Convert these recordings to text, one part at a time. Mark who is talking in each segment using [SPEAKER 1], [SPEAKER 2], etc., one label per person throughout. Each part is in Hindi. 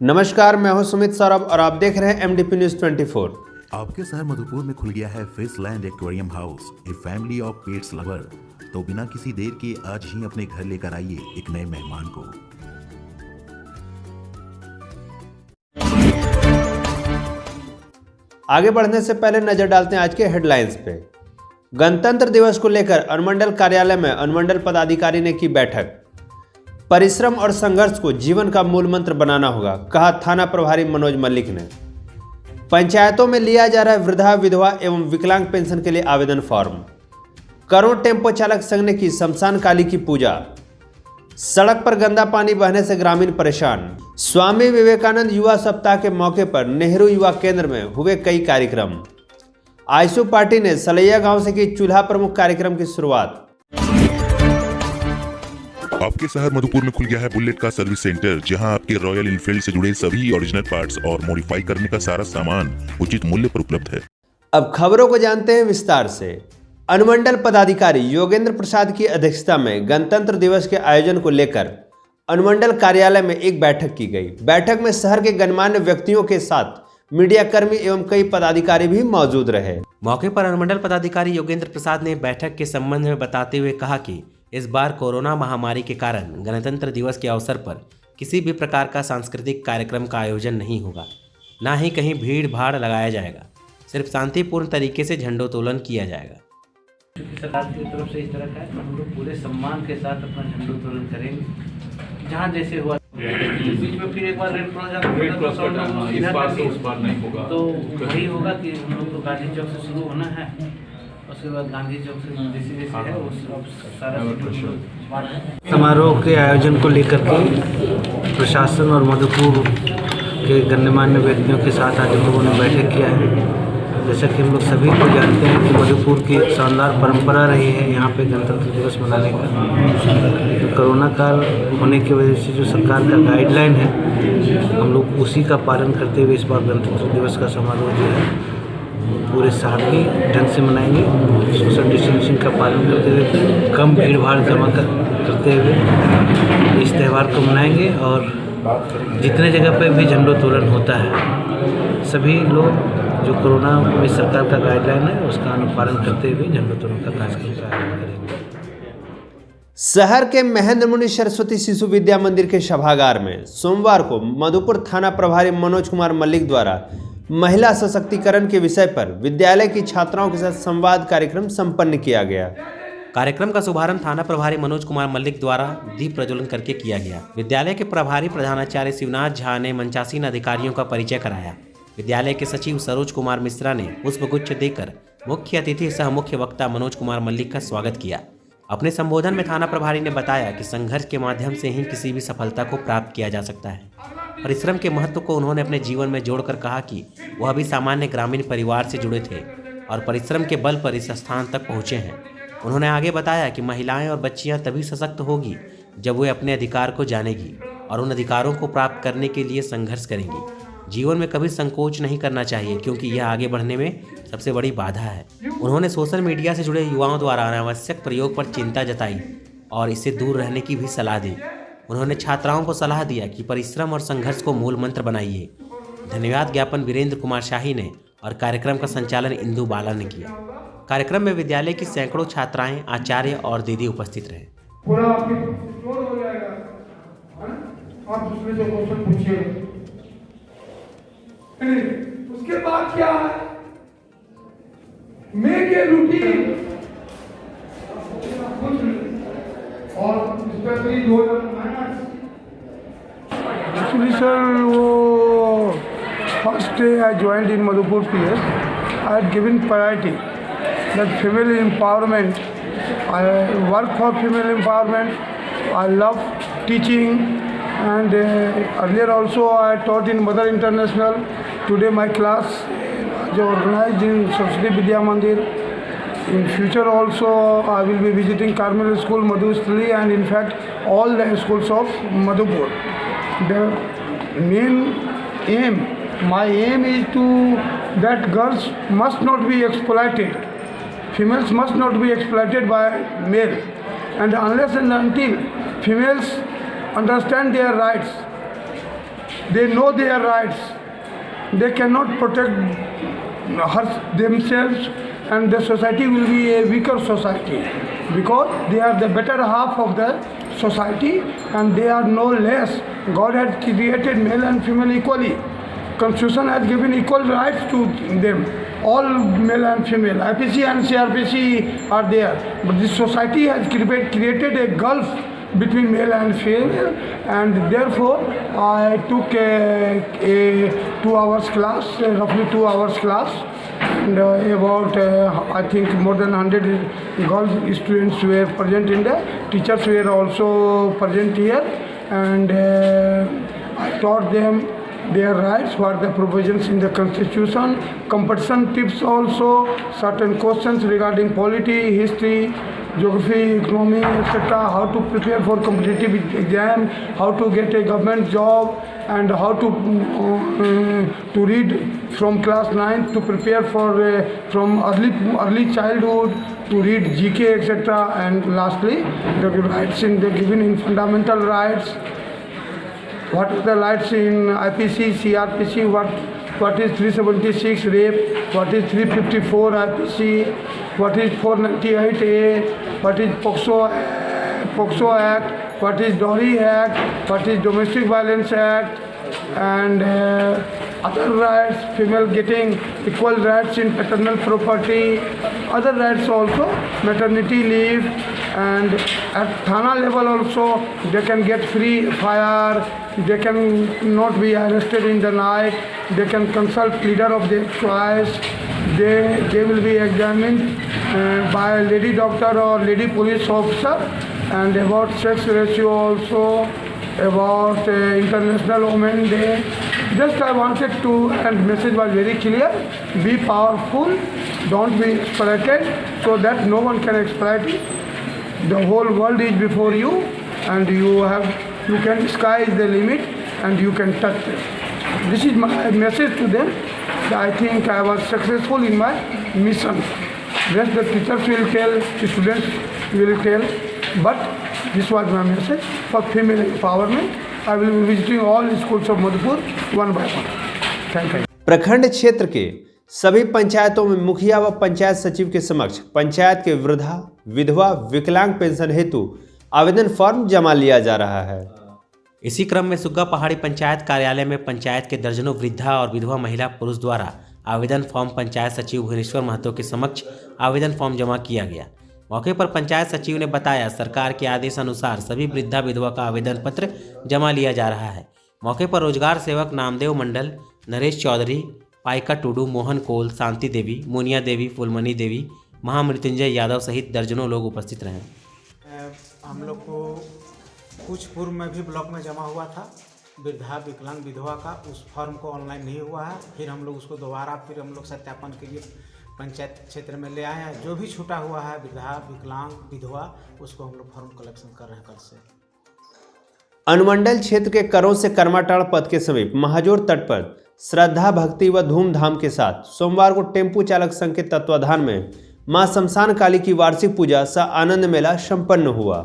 [SPEAKER 1] नमस्कार, मैं हूं सुमित सौरभ और आप देख रहे हैं MDP न्यूज 24।
[SPEAKER 2] आपके शहर मधुपुर में खुल गया है Fishland aquarium house, a family of pets lover. तो बिना किसी देर के आज ही अपने घर लेकर आइए एक नए मेहमान को।
[SPEAKER 1] आगे बढ़ने से पहले नजर डालते हैं आज के हेडलाइंस पे। गणतंत्र दिवस को लेकर अनुमंडल कार्यालय में अनुमंडल पदाधिकारी ने की बैठक। परिश्रम और संघर्ष को जीवन का मूल मंत्र बनाना होगा, कहा थाना प्रभारी मनोज मल्लिक ने। पंचायतों में लिया जा रहा है वृद्धा, विधवा एवं विकलांग पेंशन के लिए आवेदन फॉर्म। करोड़ टेम्पो चालक संघ ने की शमशान काली की पूजा। सड़क पर गंदा पानी बहने से ग्रामीण परेशान। स्वामी विवेकानंद युवा सप्ताह के मौके पर नेहरू युवा केंद्र में हुए कई कार्यक्रम। आयशु पार्टी ने सलैया गांव से की चूल्हा प्रमुख कार्यक्रम की शुरुआत।
[SPEAKER 3] आपके शहर मधुपुर में खुल गया है बुलेट का सर्विस सेंटर, जहां आपके रॉयल इनफील्ड से जुड़े सभी ओरिजिनल पार्ट्स और मॉडिफाई करने का सारा सामान उचित मूल्य पर उपलब्ध है।
[SPEAKER 1] अब खबरों को जानते हैं विस्तार से। अनुमंडल पदाधिकारी योगेंद्र प्रसाद की अध्यक्षता में गणतंत्र दिवस के आयोजन को लेकर अनुमंडल कार्यालय में एक बैठक की गई। बैठक में शहर के गणमान्य व्यक्तियों के साथ मीडिया कर्मी एवं कई पदाधिकारी भी मौजूद रहे।
[SPEAKER 4] मौके पर अनुमंडल पदाधिकारी योगेंद्र प्रसाद ने बैठक के संबंध में बताते हुए कहा कि इस बार कोरोना महामारी के कारण गणतंत्र दिवस के अवसर पर किसी भी प्रकार का सांस्कृतिक कार्यक्रम का आयोजन नहीं होगा, ना ही कहीं भीड़ भाड़ लगाया जाएगा। सिर्फ शांतिपूर्ण तरीके से झंडोत्तोलन किया जाएगा।
[SPEAKER 5] सरकार की तरफ से इस तरह का है, हम लोग पूरे सम्मान के साथ अपना झंडोत्तोलन करेंगे जहाँ जैसे हुआ। बीच में फिर एक बार रेड क्रॉस नहीं होगा, तो वही होगा कि हम लोग तो गांधी चौक से शुरू होना है, उसके बाद गांधी चौक से जैसे है वो सारा
[SPEAKER 6] समारोह के आयोजन को लेकर के प्रशासन और मधुपुर के गणमान्य व्यक्तियों के साथ आज हम लोगों ने बैठक किया है। जैसा कि हम लोग सभी को जानते हैं कि मधुपुर की एक शानदार परंपरा रही है यहाँ पे गणतंत्र दिवस मनाने का। तो कोरोना काल होने की वजह से जो सरकार का गाइडलाइन है, हम लोग उसी का पालन करते हुए इस बार गणतंत्र दिवस का समारोह जो है पूरे सादगी ढंग से मनाएंगे। सोशल डिस्टेंसिंग का पालन करते हुए, कम भीड़ भाड़ जमा करते हुए इस त्यौहार को मनाएंगे। और जितने जगह पे भी झंडोत्तोलन होता है, सभी लोग जो कोरोना में सरकार का गाइडलाइन है उसका अनुपालन करते हुए झंडोत्तोलन का कार्यक्रम का आयोजन करेंगे।
[SPEAKER 1] शहर के महेंद्र मुनि सरस्वती शिशु विद्या मंदिर के सभागार में सोमवार को मधुपुर थाना प्रभारी मनोज कुमार मल्लिक द्वारा महिला सशक्तिकरण के विषय पर विद्यालय की छात्राओं के साथ संवाद कार्यक्रम संपन्न किया गया।
[SPEAKER 4] कार्यक्रम का शुभारंभ थाना प्रभारी मनोज कुमार मल्लिक द्वारा दीप प्रज्वलन करके किया गया। विद्यालय के प्रभारी प्रधानाचार्य शिवनाथ झा ने मंचासीन अधिकारियों का परिचय कराया। विद्यालय के सचिव सरोज कुमार मिश्रा ने पुष्पगुच्छ देकर मुख्य अतिथि सह मुख्य वक्ता मनोज कुमार मल्लिक का स्वागत किया। अपने संबोधन में थाना प्रभारी ने बताया कि संघर्ष के माध्यम से ही किसी भी सफलता को प्राप्त किया जा सकता है। परिश्रम के महत्व को उन्होंने अपने जीवन में जोड़कर कहा कि वह भी सामान्य ग्रामीण परिवार से जुड़े थे और परिश्रम के बल पर इस स्थान तक पहुँचे हैं। उन्होंने आगे बताया कि महिलाएं और बच्चियां तभी सशक्त होगी जब वे अपने अधिकार को जानेगी और उन अधिकारों को प्राप्त करने के लिए संघर्ष करेंगी। जीवन में कभी संकोच नहीं करना चाहिए, क्योंकि यह आगे बढ़ने में सबसे बड़ी बाधा है। उन्होंने सोशल मीडिया से जुड़े युवाओं द्वारा अनावश्यक प्रयोग पर चिंता जताई और इससे दूर रहने की भी सलाह दी। उन्होंने छात्राओं को सलाह दिया कि परिश्रम और संघर्ष को मूल मंत्र बनाइए। धन्यवाद ज्ञापन वीरेंद्र कुमार शाही ने और कार्यक्रम का संचालन इंदु बाला ने किया। कार्यक्रम में विद्यालय की सैकड़ों छात्राएं, आचार्य और दीदी उपस्थित रहे।
[SPEAKER 7] उसके बाद क्या है, मेक ए रूटीन और स्पेशली एक्चुअली सर वो first day I joined in Madhupur PS, I had given priority that female empowerment, I work for female empowerment, I love teaching and earlier also I taught in Mother International. Today my class is organized in Saraswati Vidya Mandir. In future also I will be visiting Carmel School, Madhustali, and in fact all the schools of Madhupur. The main aim, my aim is to that girls must not be exploited. Females must not be exploited by male, and unless and until females understand their rights, they know their rights. They cannot protect themselves, and the society will be a weaker society because they are the better half of the society and they are no less. God has created male and female equally. Constitution has given equal rights to them, all male and female. IPC and CRPC are there, but this society has created a gulf between male and female, and therefore I took a 2 hours class, roughly 2 hours class, and about I think more than 100 girls students were present in the, teachers were also present here, and I taught them their rights, what the provisions in the constitution, competition tips also, certain questions regarding polity, history, geography, economy, etc., how to prepare for competitive exam, how to get a government job, and how to read from class 9th to prepare for from early childhood to read GK, etc., and lastly the rights in the given in fundamental rights. What are the rights in IPC, CRPC, what is 376 rape, what is 354 IPC, what is 498A, what is POXO Act, what is Dowry Act, what is Domestic Violence Act, and other rights, female getting equal rights in paternal property, other rights also, maternity leave, and at Thana level also they can get free fire, they can not be arrested in the night, they can consult leader of their choice, they will be examined by a lady doctor or lady police officer, and about sex ratio also, about International Women Day. Just I wanted to, and message was very clear, be powerful, don't be exploited, so that no one can exploit you. The whole world is before you, and sky is the limit, and you can touch it. This is my message to them. I think I was successful in my mission. Rest the teachers will tell, the students will tell, but this was my message for female empowerment. I will be visiting all schools of Madhupur one by one. Thank you.
[SPEAKER 1] प्रखंड क्षेत्र के सभी पंचायतों में मुखिया व पंचायत सचिव के समक्ष पंचायत के वृद्धा, विधवा, विकलांग पेंशन हेतु आवेदन फॉर्म जमा लिया जा रहा है।
[SPEAKER 4] इसी क्रम में सुग्गा पहाड़ी पंचायत कार्यालय में पंचायत के दर्जनों वृद्धा और विधवा महिला पुरुष द्वारा आवेदन फॉर्म पंचायत सचिव भुवनेश्वर महतो के समक्ष आवेदन फॉर्म जमा किया गया। मौके पर पंचायत सचिव ने बताया, सरकार के आदेश अनुसार सभी वृद्धा विधवा का आवेदन पत्र जमा लिया जा रहा है। मौके पर रोजगार सेवक नामदेव मंडल, नरेश चौधरी, पाइका टुडू, मोहन कोल, शांति देवी, मुनिया देवी, फुलमणि देवी, महामृत्युंजय यादव सहित दर्जनों लोग उपस्थित रहे।
[SPEAKER 6] हम लोग को कुछ पूर्व में भी ब्लॉक में जमा हुआ था वृद्धा विकलांग विधवा का, उस फॉर्म को ऑनलाइन नहीं हुआ है, फिर हम लोग उसको दोबारा फिर हम लोग सत्यापन के लिए पंचायत क्षेत्र में ले आए हैं। जो भी छूटा हुआ है वृद्धा विकलांग विधवा, उसको हम लोग फॉर्म कलेक्शन कर रहे हैं कल से।
[SPEAKER 1] अनुमंडल क्षेत्र के करों से कर्माटाड़ पथ के समीप महाजोर तट पर श्रद्धा, भक्ति व धूमधाम के साथ सोमवार को टेम्पू चालक संघ के तत्वाधान में मां शमशान काली की वार्षिक पूजा सह आनंद मेला संपन्न हुआ,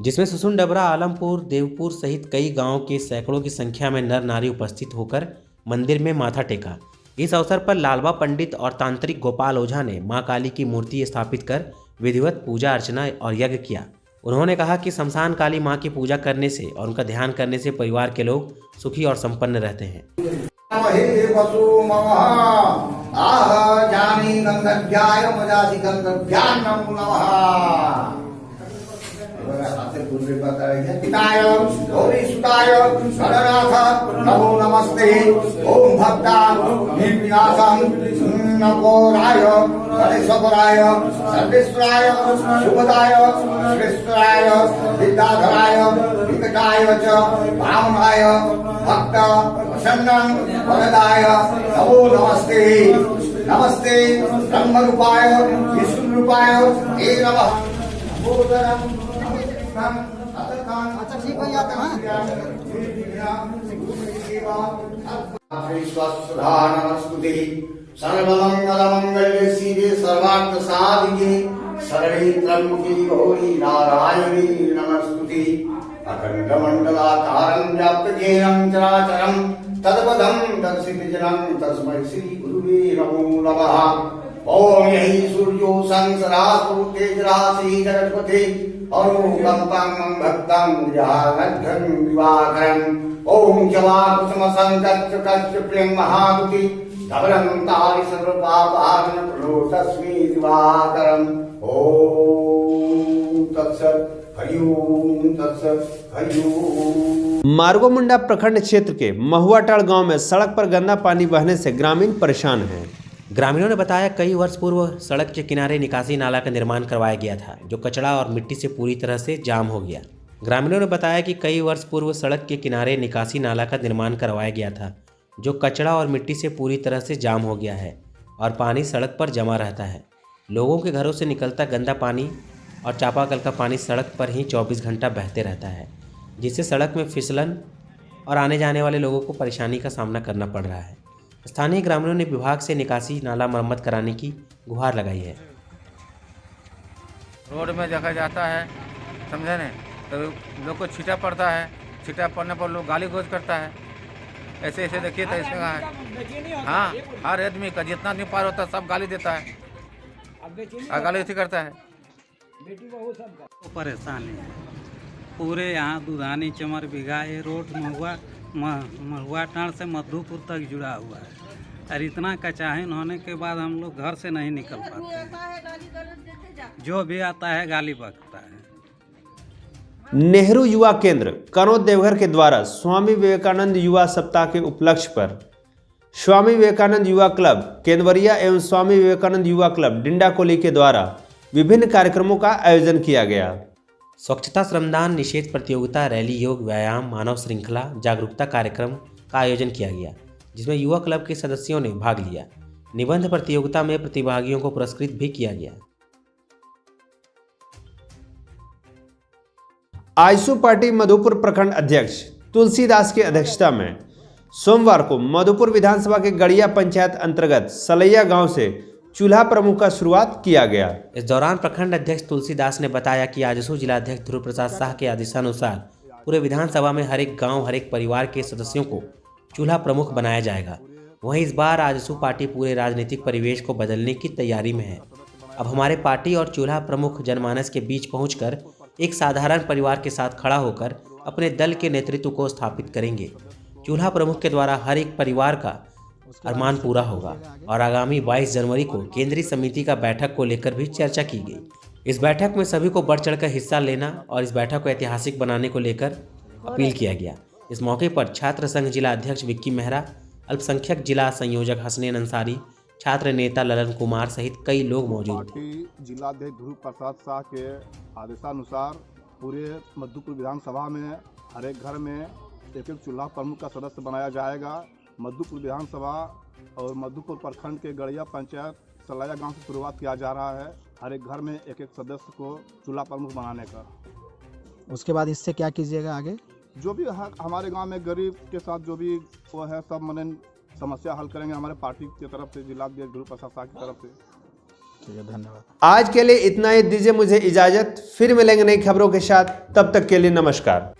[SPEAKER 4] जिसमें सुसुन, डबरा, आलमपुर, देवपुर सहित कई गांवों के सैकड़ों की संख्या में नर नारी उपस्थित होकर मंदिर में माथा टेका। इस अवसर पर लालबा पंडित और तांत्रिक गोपाल ओझा ने मां काली की मूर्ति स्थापित कर विधिवत पूजा अर्चना और यज्ञ किया। उन्होंने कहा कि शमशान काली मां की पूजा करने से और उनका ध्यान करने से परिवार के लोग सुखी और संपन्न रहते हैं।
[SPEAKER 8] पिताय गौरी सुताय गणनाथ नमो नमस्ते। ओम भक्ता निर्विनाशं नमोराय गणेशवराय सर्वेश्वराय शुभदाय श्रेष्ठाय विद्याधराय विकटाय च वामनाय भक्त प्रसन्नं वरदाय नमो नमस्ते। नमस्ते ब्रह्मरूपाय विष्णुरूपाय हे नमः। नमस्तुते सर्वमंगलमंगल्ये शिवे सर्वार्थ साधिके शरणे त्र्यंबके गौरी नारायणी नमस्तुते। अखण्डमण्डलाकारं व्याप्तजेयं चराचरं तत्पदं दर्शितजनं तस्मै श्रीगुरुवे नमो नमः। ॐ यहि सूर्यो संसरासु तेजराशि जगत्पते अनुकम्पं भक्तं जहानघ्नं दिवाकरम्। ॐ जवाकुसुमसङ्कच्च कच्च प्रियं महागुति धवलं तारि सर्वपापहारं प्रणोतस्मै दिवाकरम्। ॐ तत्सत् हरि ओम तत्सत् हरि ओम।
[SPEAKER 1] मार्गोमुंडा प्रखंड क्षेत्र के महुआटाड़ गांव में सड़क पर गंदा पानी बहने से ग्रामीण परेशान हैं।
[SPEAKER 4] ग्रामीणों ने बताया कई वर्ष पूर्व सड़क के किनारे निकासी नाला का निर्माण करवाया गया था, जो कचरा और मिट्टी से पूरी तरह से जाम हो गया। ग्रामीणों ने बताया कि कई वर्ष पूर्व सड़क के किनारे निकासी नाला का निर्माण करवाया गया था, जो कचरा और मिट्टी से पूरी तरह से जाम हो गया है और पानी सड़क पर जमा रहता है। लोगों के घरों से निकलता गंदा पानी और चापाकल का पानी सड़क पर ही 24 घंटा बहते रहता है, जिससे सड़क में फिसलन और आने जाने वाले लोगों को परेशानी का सामना करना पड़ रहा है। स्थानीय ग्रामीणों ने विभाग से निकासी नाला मरम्मत कराने की गुहार लगाई है।
[SPEAKER 9] रोड में देखा जाता है, समझे न, तो लोग को छीटा पड़ता है, छीटा पड़ने पर लोग गाली गलौज करता है। ऐसे ऐसे देखिए तो इसमें कहाँ है, हाँ हर आदमी का जितना आदमी पार होता है सब गाली देता है और गाली ऐसे करता है।
[SPEAKER 10] परेशानी है पूरे यहाँ दुधानी चमर बिघा ये रोड महुआटाड़ से मधुपुर तक जुड़ा हुआ है और इतना कचाहिन होने के बाद हम लोग घर से नहीं निकल पाते। जो भी आता है गाली बकता है।
[SPEAKER 1] नेहरू युवा केंद्र कनौज देवघर के द्वारा स्वामी विवेकानंद युवा सप्ताह के उपलक्ष्य पर स्वामी विवेकानंद युवा क्लब केंद्वरिया एवं स्वामी विवेकानंद युवा क्लब डिंडाकोली के द्वारा विभिन्न कार्यक्रमों का आयोजन किया गया।
[SPEAKER 4] स्वच्छता श्रमदान, निषेध प्रतियोगिता, रैली, योग, व्यायाम, मानव श्रृंखला, जागरूकता कार्यक्रम का आयोजन किया गया, जिसमें युवा क्लब के सदस्यों ने भाग लिया। निबंध प्रतियोगिता में प्रतिभागियों को पुरस्कृत भी किया गया। आजसू पार्टी मधुपुर प्रखंड अध्यक्ष तुलसीदास की अध्यक्षता में सोमवार को मधुपुर विधानसभा के गड़िया पंचायत अंतर्गत सलैया गांव से चूल्हा प्रमुख का शुरुआत किया गया। इस दौरान प्रखंड अध्यक्ष तुलसीदास ने बताया कि आजसू जिलाध्यक्ष ध्रुव प्रसाद शाह के आदेशानुसार पूरे विधानसभा में हर एक गांव, हर एक परिवार के सदस्यों को चूल्हा प्रमुख बनाया जाएगा। वहीं इस बार आजसू पार्टी पूरे राजनीतिक परिवेश को बदलने की तैयारी में है। अब हमारे पार्टी और चूल्हा प्रमुख जनमानस के बीच पहुंचकर एक साधारण परिवार के साथ खड़ा होकर अपने दल के नेतृत्व को स्थापित करेंगे। चूल्हा प्रमुख के द्वारा हर एक परिवार का अरमान पूरा होगा और आगामी 22 जनवरी को केंद्रीय समिति का बैठक को लेकर भी चर्चा की गई। इस बैठक में सभी को बढ़ चढ़कर हिस्सा लेना और इस बैठक को ऐतिहासिक बनाने को लेकर अपील किया गया। इस मौके पर छात्र संघ जिला अध्यक्ष विक्की मेहरा, अल्पसंख्यक जिला संयोजक हसनैन अंसारी, छात्र नेता ललन कुमार सहित कई लोग मौजूद थे।
[SPEAKER 11] जिलाध्यक्ष ध्रुव प्रसाद शाह के आदेशानुसार पूरे मधुपुर विधानसभा में हर एक घर में एक चूल्हा प्रमुख का सदस्य बनाया जाएगा। मधुपुर विधानसभा और मधुपुर प्रखंड के गड़िया पंचायत सलैया गांव से शुरुआत किया जा रहा है, हर एक घर में एक एक सदस्य को चूल्हा प्रमुख बनाने का।
[SPEAKER 12] उसके बाद इससे क्या कीजिएगा आगे?
[SPEAKER 11] जो भी हमारे गांव में गरीब के साथ जो भी वो है सब मने समस्या हल करेंगे हमारे पार्टी की तरफ से, जिलाध्यक्ष ध्रुव प्रसाद शाह की तरफ से।
[SPEAKER 12] ठीक है, धन्यवाद।
[SPEAKER 1] आज के लिए इतना ही, दीजिए मुझे इजाजत। फिर मिलेंगे नई खबरों के साथ, तब तक के लिए नमस्कार।